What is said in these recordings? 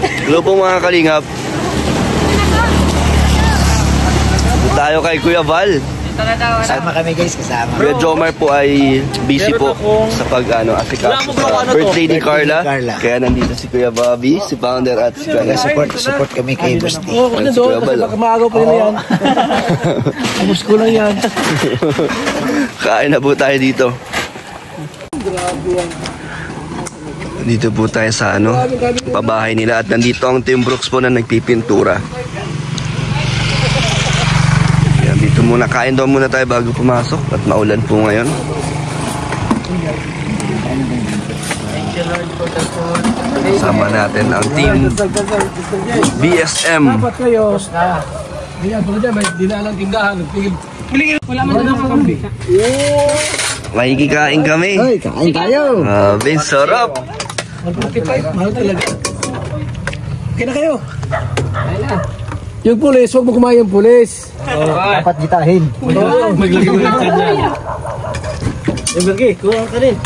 Hello po mga kalingap. Tayo kay Kuya Val. Kasama kami guys, kasama. Kuya Jomar po ay busy po sa asikaso sa birthday ni Carla. Kaya nandito si Kuya Bobby, si Founder at si Carla. Support kami kay Boss D. Ano doon? Baka maagaw pa nila yan. Ayos ko lang yan. Kain na po tayo dito. Dito po tayo sa pabahay nila at nandito ang Team Brooks po na nagpipintura. Yan, dito muna, kain daw muna tayo bago pumasok at maulan po ngayon. Sama natin ang Team BSM. Dapat kayo. Ayan, pala dyan, may dinalang tindahan. Wala man na kakambi. Makikikain kami. Hoy, kain tayo. Ben, sarap. 145, mahal talaga. Okay na kayo. Yung pulis, huwag mo kumain yung pulis. Dapat gitahin. Maglagay mo ng tiyan yan. Yung Bergi, kuha ka rin.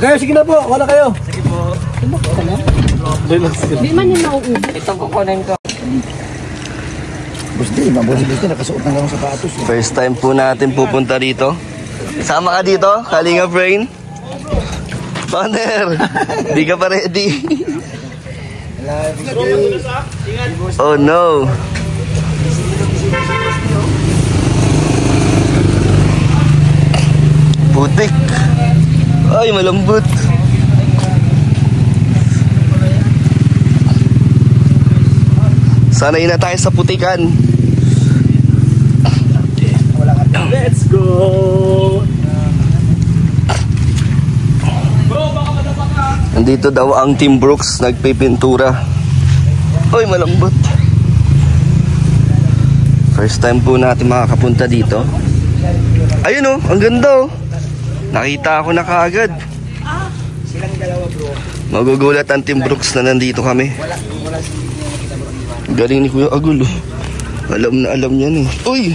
Kayo, sige na po. Wala kayo. Sige po. Hindi man yung nauubos. Ito po kunin ko. Boss D, mabuti dito, nakasuot na lang sapatos. First time po natin pupunta dito. Sama ka dito, Kalinga Brain. Partner, di ka pa ready. Oh no. Putik. Ay, malambot. Sanay na tayo sa putikan. Let's go. Nandito daw ang Team Brooks nagpipintura. Uy, malambot. First time po natin makakapunta dito. Ayun oh, ang ganda oh. Nakita ako na kaagad. Magugulat ang Team Brooks na nandito kami. Galing ni Kuya Agul oh. Alam na alam niya eh. Uy!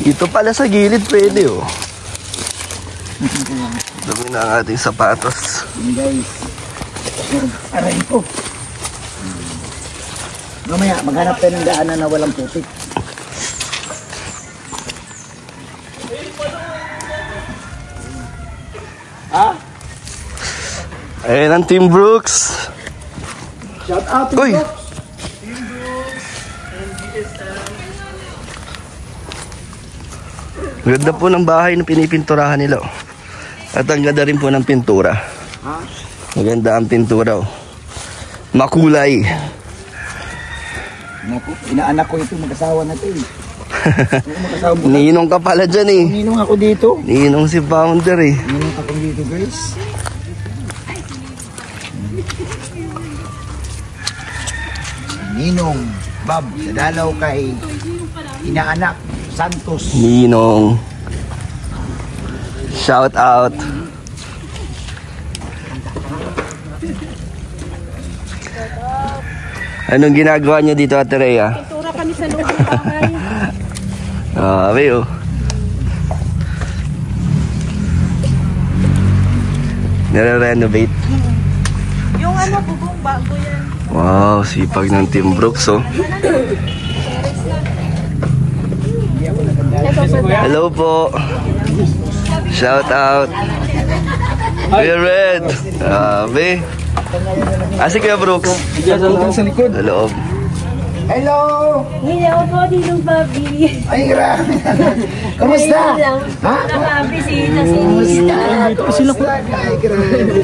Ito pala sa gilid pwede oh. Dami na ang ating sapatos. Guys, aray ko. Mamaya, maghanap tayo ng daanan na walang putik. Ayan ang Team Brooks. Shout out to Uy! Ganda po ng bahay na pinipinturahan nila oh. At ang ganda rin po ng pintura. Maganda ang pintura oh. Makulay. Naku, inaanak ko ito, mag-asawa na ito eh. Ninong ka pala dyan eh. Ninong ako dito. Ninong si Founder eh. Ninong ako dito guys. Ninong Bob, dadalaw kay inaanak Santos. Ninong. Shout out. Anong ginagawa niyo dito, Ate Rhea? Pintura kami sa loob ng bahay. Abe oh. Nire-renovate. Yung bubong bago yan. Wow, sipag ng Team Brooks oh. Hello po. Shout out. Kuya Red. Abe. Si Kuya Brooks. Sa likod. Hello. Hello! Hello po, Ninong Bobby. Ay, grabe. Kamusta? Ha? Nakabisita Sila ko. Ay, grabe.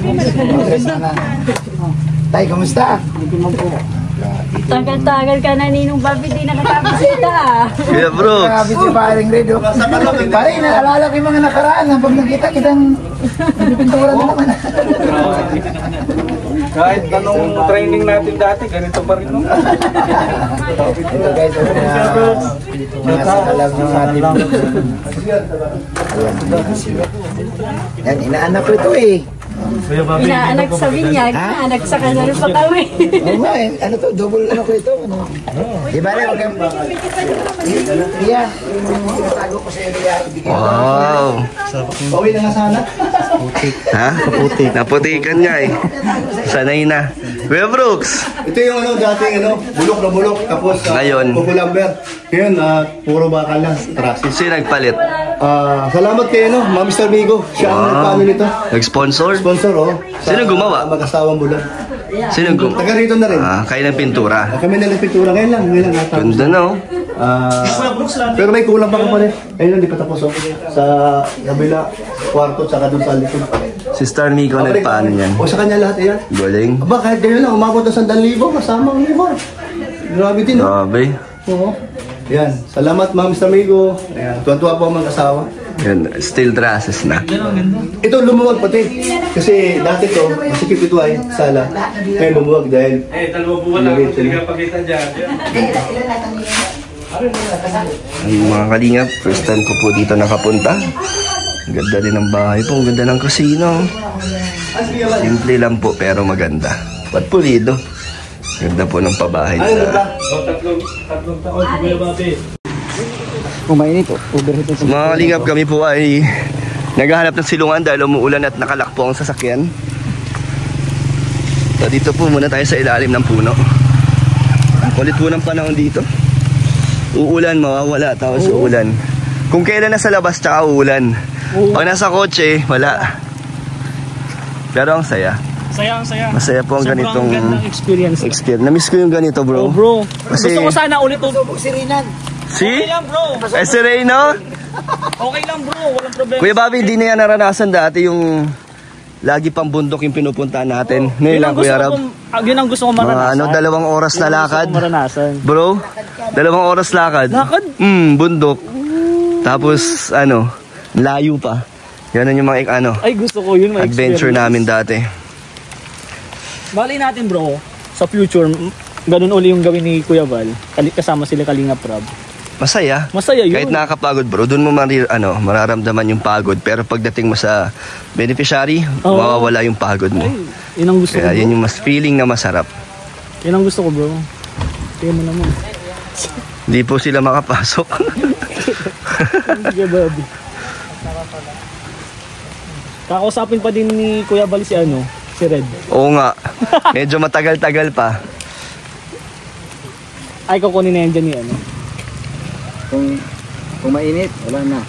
Tay, kamusta? Tagal-tagal ka na, Ninong Bobby, di nakakabisita Kuya Brooks. Grabe si paring Redo. Paring, naalala ko yung mga nakaraan. Pag nakita kitang pintura na naman. Kahit anong training natin dati, ganito pa rin. No? Ito guys, mga sakalam ng ating yan, inaanak ko ito eh. Inaanak sa binyag, inaanak sa kanal pa kami. Oo nga eh. Ano to? Double ano ko ito? Ano? Di ba rin? Huwag kang... Iya. Yung tinatago ko sa iyo. Wow. Pauwi na nga sana. Ha? Naputikan nga eh. Sanay na. Kuya Brooks. Ito yung ano, dating ano, bulok na bulok. Tapos, Ngayon. Kukulamber. Ngayon, puro bakal na. Trasis. Sino nagpalit? Salamat kay ano, Mr. Migo. Siya ang nagpaano nito. Nag-sponsor? Sponsor, oh. Sino gumawa? Mag-asawang bulan. Sino gumawa? Taga rito na rin. Kayo ng pintura. Kami na ng pintura. Ngayon lang natapos. Ganda na oh. Pero may kulang pa kapatid. Ayun lang, di pa tapos oh. Sa kabila, kwarto, tsaka doon sa likod. Si Star Mico nagpaano niyan? O sa kanya lahat yan. Galing. Aba, kahit ganyan lang, umabot na 100,000 kasama ang libor. Grabe din, oh. Grabe. Oo. Yan. Salamat, Ma'am Mr. Migo. Ayan. Tuwan-tuwa po ang mag-asawa. Yan, steel trusses na. Ito, lumuwag pati. Kasi dati to, masikip ito ay sala. Ngayon lumuwag dahil... Dalawang buwan lang ako hindi ka pakita dyan. Ang mga kalingap, first time ko po dito nakapunta. Ang ganda din ng bahay po, ang ganda ng kusina. Simple lang po pero maganda. Ba't pulido? Ganda po ng pabahay nila. Tatlong taon, Kuya Bobby. Umainit. Overheat ito. Mga kalingap, kami po ay naghahanap ng silungan dahil umuulan at nakalakpo ang sasakyan. So dito po muna tayo sa ilalim ng puno. Kulit po ng panahon dito. Uulan, mawawala, tapos uulan. Kung kailan nasa labas, tsaka uulan. Pag nasa kotse, wala. Pero ang saya. Saya. Masaya po ang ganitong gandang experience. Na-miss ko yung ganito, bro. Oh, bro. Kasi- Gusto ko sana ulit. Si Rinan. Si? Okay lang, bro. Si Reyno? Okay lang, bro. Walang problema. Kuya Bobby, hindi na yan naranasan dati yung lagi pang bundok yung pinupuntahan natin. Ngayon Yun lang, ang gusto Kuya Rab. yun ang gusto ko maranasan. Mga 2 oras na lakad. Gusto ko maranasan. Bro, 2 oras lakad. Lakad? Bundok. Tapos, layo pa. Yan yung mga, Ay, gusto ko yun. adventure namin dati. Bali natin, bro. Sa future, ganun uli yung gawin ni Kuya Val. Kasama sila Kalingap Rob. Masaya. Masaya yun. Kahit nakakapagod, bro, doon mo mararamdaman yung pagod. Pero pagdating mo sa beneficiary, mawawala yung pagod mo. Ay, yun ang gusto ko, Kaya bro. yun yung mas feeling na masarap. Yun ang gusto ko, bro. Tingnan mo naman. Hindi po sila makapasok. Sige, Bobby. Kakausapin pa din ni Kuya Val si Red. Oo nga. Medyo matagal-tagal pa. Ay, kukunin na yan dyan ni Kung mainit, wala na.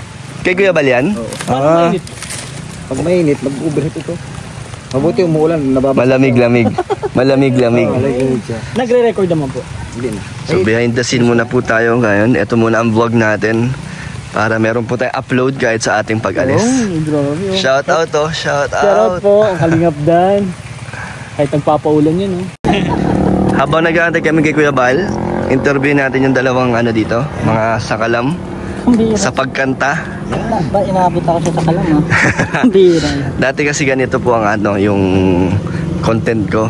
Kay Kuya Bal yan? Paano mainit? Pag mainit, mag-overheat ito. Mabuti umuulan, nababasa. Malamig-lamig. Malamig-lamig. Nagre-record naman po. Hindi na. So behind the scene muna po tayo ngayon. Ito muna ang vlog natin. Para meron po tayo upload kahit sa ating pag-alis. Grabe. Shout out to, shout Shoutout out. po, ang Kalingap Dan. Kahit nagpapaulan yun, Habang nag-aantay kami kay Kuya Bal, interview natin yung dalawang dito, mga sakalam sa pagkanta. Ba, inaabot ako sa sakalam, ha? Hindi na. Dati kasi ganito po ang yung content ko.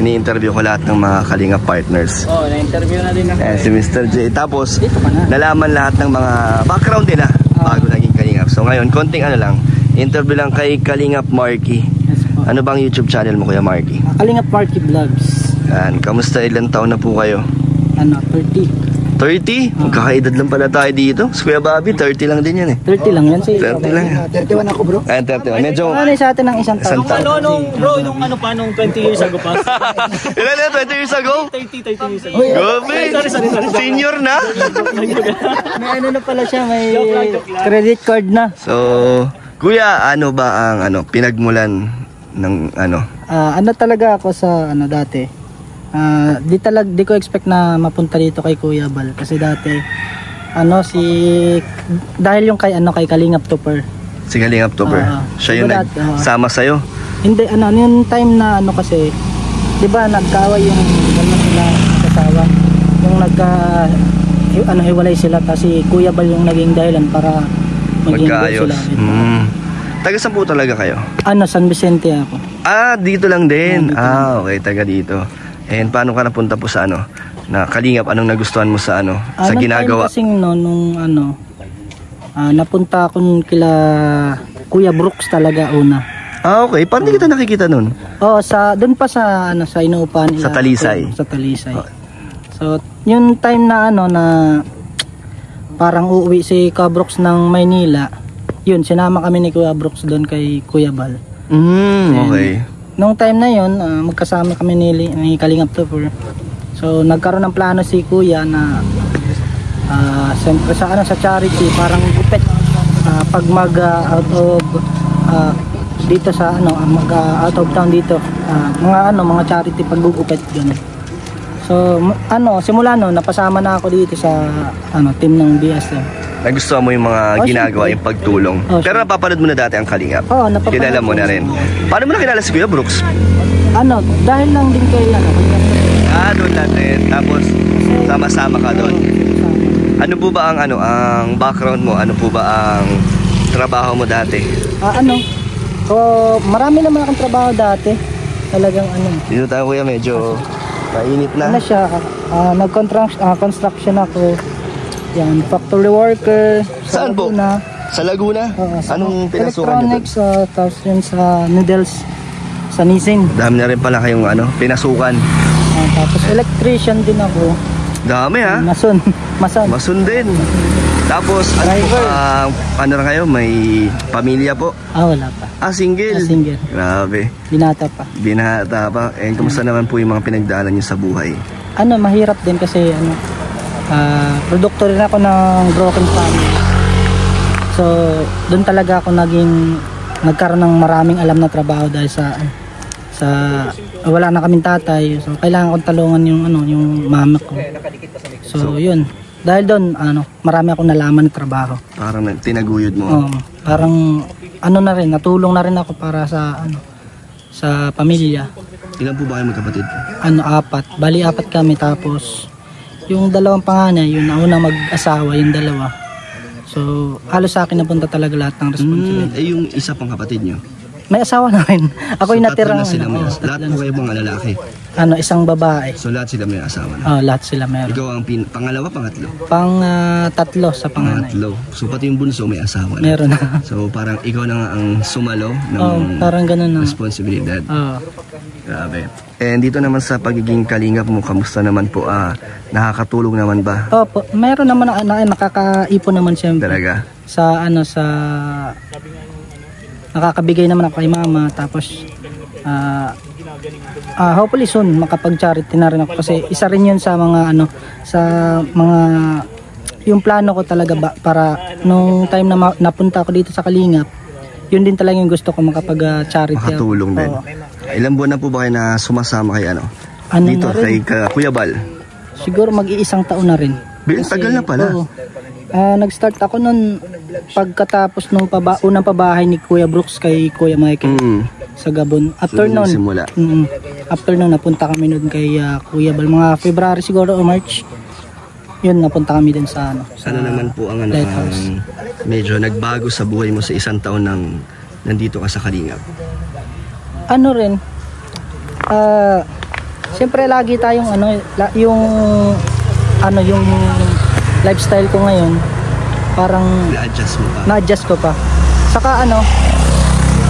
Ini-interview ko lahat ng mga Kalingap partners. Oo, na-interview na din ako. Si Mr. J. Tapos, nalaman lahat ng mga background nila bago naging Kalingap. So ngayon, konting lang, interview lang kay Kalingap Marky. Ano bang YouTube channel mo, Kuya Marky? Kalingap Marky Vlogs. Yan, kamusta, ilang taon na po kayo? 30. 30? Magkakaedad lang pala tayo dito. Si Kuya Bobby, 30 lang din yan 30 lang yan, 30 lang yan. 31 ako, bro. Ayan, 31. Medyo... Ano sa atin ng isang taon? Bro, nung 20 years ago pa. Ilan na, 20 years ago? 30 years ago. Gabi! Sorry. Senior na? May na pala siya, may credit card na. So, Kuya, ano ba ang pinagmulan ng Ano talaga ako sa dati. Di ko expect na mapunta dito kay Kuya Bal kasi dati dahil yung kay Kalingap Topper. Si Kalingap Topper. Siya yung nagsama sa'yo. Hindi yung time na kasi 'di ba nagkaaway yung sila kasawa. Yung hiwalay sila kasi Kuya Bal yung naging dahilan para maging magkaayos. sila. Taga saan po talaga kayo? San Vicente ako. Dito lang din. Okay, taga dito. And paano ka napunta po sa na Kalingap, anong nagustuhan mo sa sa ginagawa? Kasing nung napunta ako kila Kuya Brooks talaga una. Ah, okay. Paano di kita nakikita nun? Oo, doon pa sa ano sa inuupahan nila. Sa Talisay. Sa Talisay. So, yung time na ano na parang uuwi si Kuya Brooks ng Maynila, yun, sinama kami ni Kuya Brooks doon kay Kuya Bal. Okay. Nung time na yun, magkasama kami ni Kalingap Tupper. So, nagkaroon ng plano si Kuya na siyempre sa charity, parang gupit pag mag out of dito sa out of town dito, mga charity paggugupit ganun. So simula no napasama na ako dito sa team ng BSM. Nagustuhan mo yung mga ginagawa, siyempre. yung pagtulong. Pero napapanood mo na dati ang Kalingap. Oo, napapanood. Kilala mo na rin. Paano mo nakilala si Kuya Brooks? Dahil lang din kay Doon natin. Tapos sama-sama ka doon. Ano po ba ang background mo? Ano po ba ang trabaho mo dati? Marami naman akong trabaho dati. Talagang Dito tayo kuya, medyo mainit na. siya, construction ako. Yan, factory worker. Saan po? Laguna. Sa Laguna? Anong pinasukan niyo doon? Electronics, tapos yun sa noodles, sa Nissin. Dami na rin pala kayong pinasukan. Tapos electrician din ako. Dami ha? Mason. Masun din. Tapos ano na kayo? May pamilya po? Wala pa. Single? Single. Grabe. Binata pa. Binata pa. Kumusta naman po yung mga pinagdaanan niyo sa buhay? Mahirap din kasi produkto rin ako ng broken family. So, doon talaga ako nagkaroon ng maraming alam na trabaho dahil sa wala na kaming tatay. So, kailangan kong talungan yung mama ko. So, yun. Dahil doon, marami akong nalaman na trabaho. Parang tinaguyod mo. Parang na rin, natulong na rin ako para sa pamilya. Ilan po ba kayo magkapatid? 4. Bali 4 kami, tapos yung dalawang panganay, yung nauna mag-asawa, yung dalawa. So, halos sa akin napunta talaga lahat ng responsibility. Yung isa pang kapatid nyo? May asawa na rin. Ako yung natira na sila may asawa. Lahat po kayo mga lalaki? Isang babae. So, lahat sila may asawa na? Lahat sila meron. Ikaw ang pangalawa, pangatlo? Tatlo sa panganay. Pangatlo. So, pati yung bunso may asawa na? Meron na. So, parang ikaw na nga ang sumalo ng parang ganun na. responsibilidad. Grabe. And dito naman sa pagiging kalingap mo, kamusta naman po? Nakakatulong naman ba? Opo, meron naman nakakaipon naman siyempre. Talaga? Sa nakakabigay naman ako kay mama, tapos hopefully soon makapag-charity na rin ako kasi isa rin yun sa mga yung plano ko talaga para nung time na napunta ako dito sa Kalingap, yun din talaga yung gusto ko makapag-charity. Makatulong din. Ilang buwan na po ba kayo na sumasama kay dito kay Kuya Bal? Siguro mag-iisang taon na rin. Tagal na pala. Nag-start ako nun pagkatapos nung unang pabahay ni Kuya Brooks kay Kuya Michael sa Gabon. After nun, napunta kami nun kay Kuya Bal. Mga February siguro o March. Yun, napunta kami din sa naman po ang medyo nagbago sa buhay mo sa isang taon nang nandito ka sa Kalingap? Siyempre lagi tayong yung lifestyle ko ngayon parang na-adjust ko pa. Saka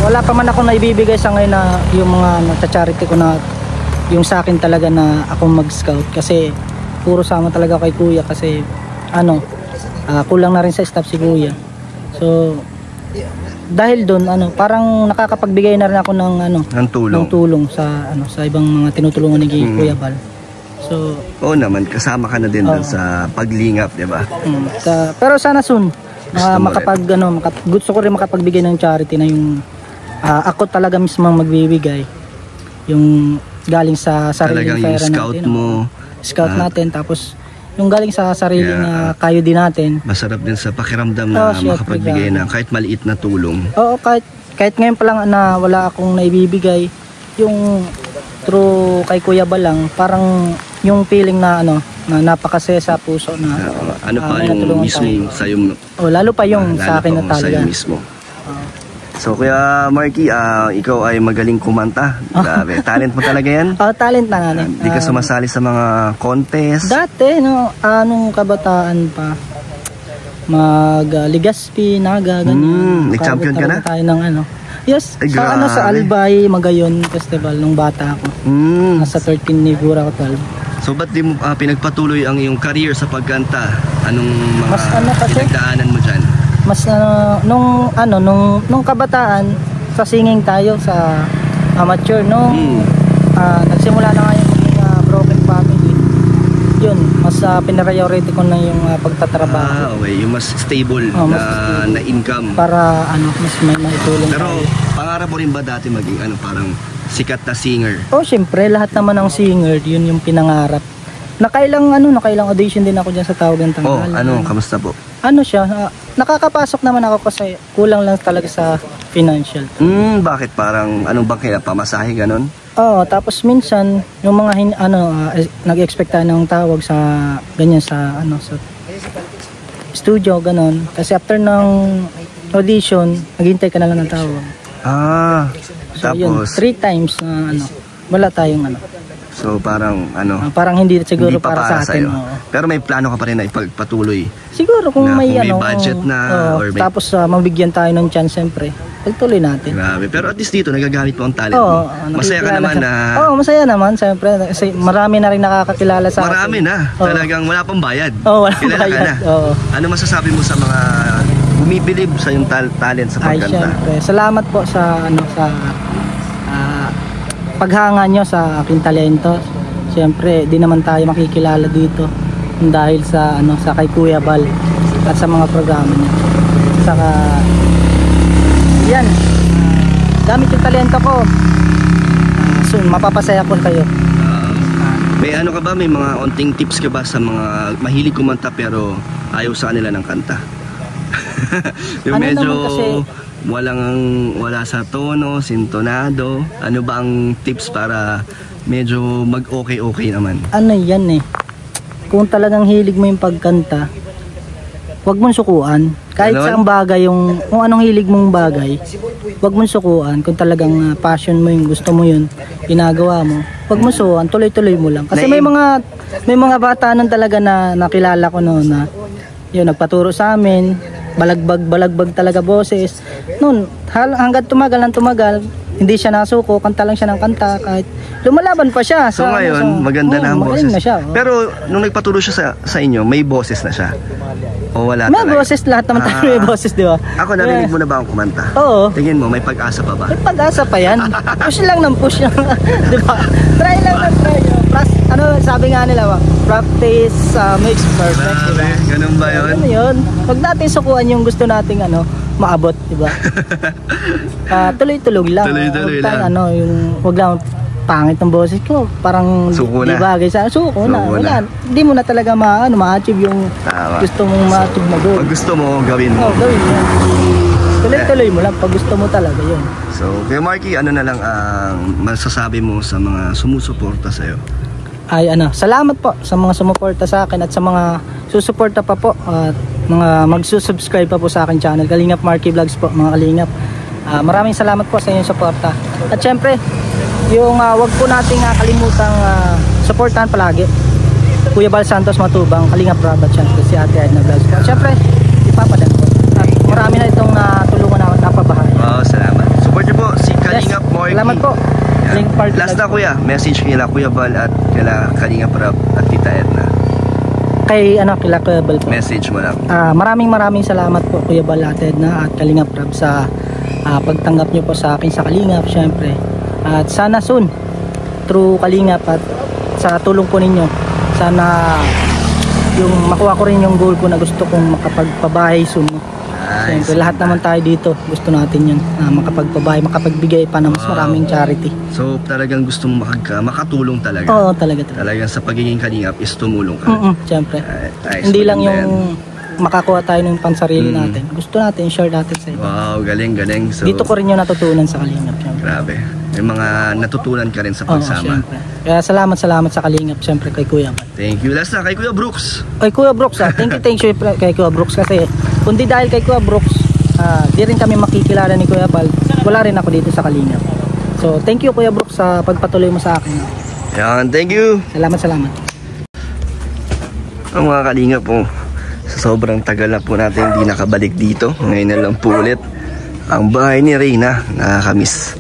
wala pa man ako naibibigay sa ngayon na yung mga charity ko na yung sa akin talaga na ako mag-scout kasi puro sama talaga kay Kuya kasi kulang na rin sa staff si Kuya. So dahil doon parang nakakapagbigay na rin ako ng tulong sa ibang mga tinutulungan ni Kuya Bal. So naman kasama ka na din doon sa paglingap, 'di ba? Pero sana soon gusto ko rin makapagbigay ng charity na yung ako talaga mismo magbibigay yung galing sa sariling pera natin. Scout natin tapos yung galing sa sariling kayo din natin. Masarap din sa pakiramdam na makapagbigay ng kahit maliit na tulong. Kahit ngayon pa lang na wala akong naibibigay, yung through kay Kuya Balang, parang yung feeling na na napakasaya sa puso na yung mismo sa'yo. Lalo pa yung sa akin na talaga. Mismo. So Kuya Marky, ikaw ay magaling kumanta. Grabe, talent mo talaga yan? Talent na nga. Hindi ka sumasali sa mga contest? Dati, anong kabataan pa, Ligaspi, Naga, ganyan. Nag-champion ka na? Tayo ng Yes, Ay, sa ano sa grabe. Albay Magayon Festival nung bata ako. Nasa 13 Nigura ako 12. So ba't di mo pinagpatuloy ang iyong career sa pagkanta? Anong mga Mas ano kasi? pinagdaanan mo dyan? Mas nung kabataan sa singing tayo sa amateur nagsimula na nga yung broken family. Yun, mas pinariority ko na yung pagtatrabaho Okay, yung mas stable Oh, mas na income. para mas may maitulong Pero tayo. pangarap mo rin ba dati maging parang sikat na singer? Oh, syempre lahat naman ng singer, yun yung pinangarap. Nakailang audition din ako diyan sa Tawag ng Tanghalan. Kamusta po? Ano siya, nakakapasok naman ako kasi kulang lang talaga sa financial. Bakit? Parang anong bang kaya? Pamasahe ganon? Oo, tapos minsan yung mga nag-expect tayo ng tawag sa ganyan sa sa studio ganon. Kasi after ng audition, naghintay ka na lang ng tawag. So yun, Tapos 3 times na wala tayong so parang parang hindi siguro hindi pa para sa atin. sa'yo. Oo. Pero may plano ka pa rin na ipagpatuloy. Siguro kung Na may kung may budget na, or may- tapos mabigyan tayo ng chance siyempre. Pagtuloy natin. Grabe. Pero at least dito nagagamit mo ang talent Oo, mo. Masaya ka naman na Oo, masaya naman siyempre kasi marami na rin nakakakilala sa marami atin. na. Oo. Talagang wala pang bayad. Oo, wala Kilala bayad. ka na. Oo. Ano masasabi mo sa mga bumibilib sa yung talent sa Ay, pagkanta? syempre. Salamat po sa paghanga nyo sa aking talento. Siyempre, di naman tayo makikilala dito dahil sa sa kay Kuya Bal at sa mga programa niya. Saka yan, gamit yung talento ko. Soon mapapasaya ko kayo. May ano ka ba? May mga onting tips ka ba sa mga mahilig kumanta pero ayaw sa kanila ng kanta? Yung Ano medyo naman kasi- wala sa tono, sintonado. Ano ba ang tips para medyo mag-okay naman? Ano yan kung talagang hilig mo yung pagkanta, huwag mong sukuan. Kahit Ganon? saang bagay, kung anong hilig mong bagay, huwag mong sukuan. Kung talagang passion mo yung gusto mo yun, ginagawa mo, huwag mong sukuan, tuloy-tuloy mo lang. Kasi may mga bata nun talaga na nakilala ko noon na yun, nagpaturo sa amin, balagbag talaga boses. Noon, hanggat tumagal, hindi siya nasuko, kanta lang siya ng kanta, kahit lumalaban pa siya. So ngayon, maganda na ang boses. magaling na siya. Pero nung nagpaturo siya sa inyo, may boses na siya? O wala May talaga? boses, lahat naman tayo may boses, di ba? Ako, narinig mo na ba akong kumanta? Oo. Tingin mo, may pag-asa pa ba? May pag-asa pa yan. Push lang ng push lang. Di ba? Try lang ng try. Plus, sabi nga nila, practice makes perfect. Di ba? Ganun ba yun? Ano yun? Huwag natin sukuan yung gusto nating maabot, di ba? Tuloy-tuloy lang. Tuloy-tuloy Huwag tayong, lang. huwag lang pangit ng boses ko. Parang Suko di na. bagay sa suko na. Suko Wala. na. Hindi mo na talaga ma-achieve yung Tama. gusto mong ma-achieve na goal. Pag gusto mo, gawin mo. Oo, gawin mo. Tuloy-tuloy mo lang pag gusto mo talaga yun. So, Kuya Marky, ano na lang ang masasabi mo sa mga sumusuporta sa'yo? Ay salamat po sa mga sumuporta sa akin at sa mga susuporta pa po at mga magsusubscribe pa po sa akin channel, Kalingap Marky Vlogs po, mga Kalingap. Maraming salamat po sa inyong suporta. At syempre, yung wag po nating kalimutang suportahan palagi Kuya Bal Santos Matubang, Kalingap Rob at syempre si Ate Edna Vlogs po. At syempre, ipapadan po. At marami na itong tulungan na napabahay. Wow, salamat. Support niyo po si Kalingap Marky. Salamat po. Kalingap Marky Last na Vlogs. kuya, message kila Kuya Bal at kila Kalingap Rob at Tita Edna. Kay kila Kuya Bal po. Message mo lang. Maraming salamat po Kuya Bal, Ate Edna at Kalingap Rob sa pagtanggap nyo po sa akin sa Kalingap syempre. At sana soon through Kalingap at sa tulong po ninyo, sana yung makuha ko rin yung goal ko na gusto kong makapagpabahay soon. Siyempre, lahat naman tayo dito gusto natin yun, makapagpabahay, makapagbigay pa ng mas maraming charity. So, talagang gusto mo makatulong talaga. Oo, talaga. Talagang sa pagiging Kalingap is tumulong ka. Siyempre. Ayos, Hindi lang maganda yung makakuha tayo ng pansarili natin. Gusto natin, share natin sa iba. Wow, galing. So, Dito ko rin yung natutunan sa Kalingap. Siyempre. grabe. May mga natutunan ka rin sa Oo, pagsama. siyempre. Kaya salamat sa Kalingap, siyempre kay Kuya Bal. Thank you. Last na kay Kuya Brooks. Kay Kuya Brooks, thank you kay Kuya Brooks kasi kundi dahil kay Kuya Brooks, di rin kami makikilala ni Kuya Bal. Wala rin ako dito sa Kalingap. So, thank you Kuya Brooks sa pagpatuloy mo sa akin. Yan, thank you. Salamat. Ang mga Kalingap po, sa sobrang tagal na po natin hindi nakabalik dito. Ngayon na lang po ulit. Ang bahay ni Reyna, nakakamiss.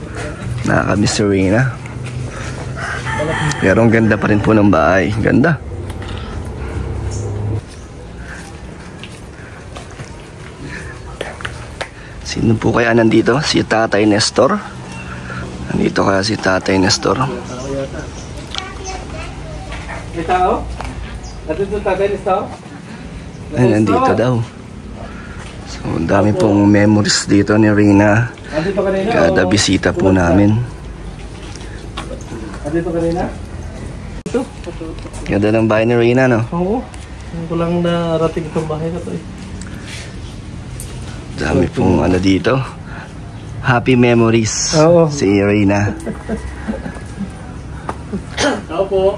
Nakakamiss si Reyna. Pero ang ganda pa rin po ng bahay. Ganda. Sino po kaya nandito? Si Tatay Nestor. Nandito kaya si Tatay Nestor. May tao? Nandito Tatay Nestor? Ay, nandito daw. So, ang dami pong memories dito ni Reyna. Nandito kanina? Kada bisita po namin. Nandito kanina? Ganda ng bahay ni Reyna, no? Oo. Hindi ko lang narating itong bahay na to eh. Dami pong ano dito. Happy memories. Oo. Si Reyna. Opo.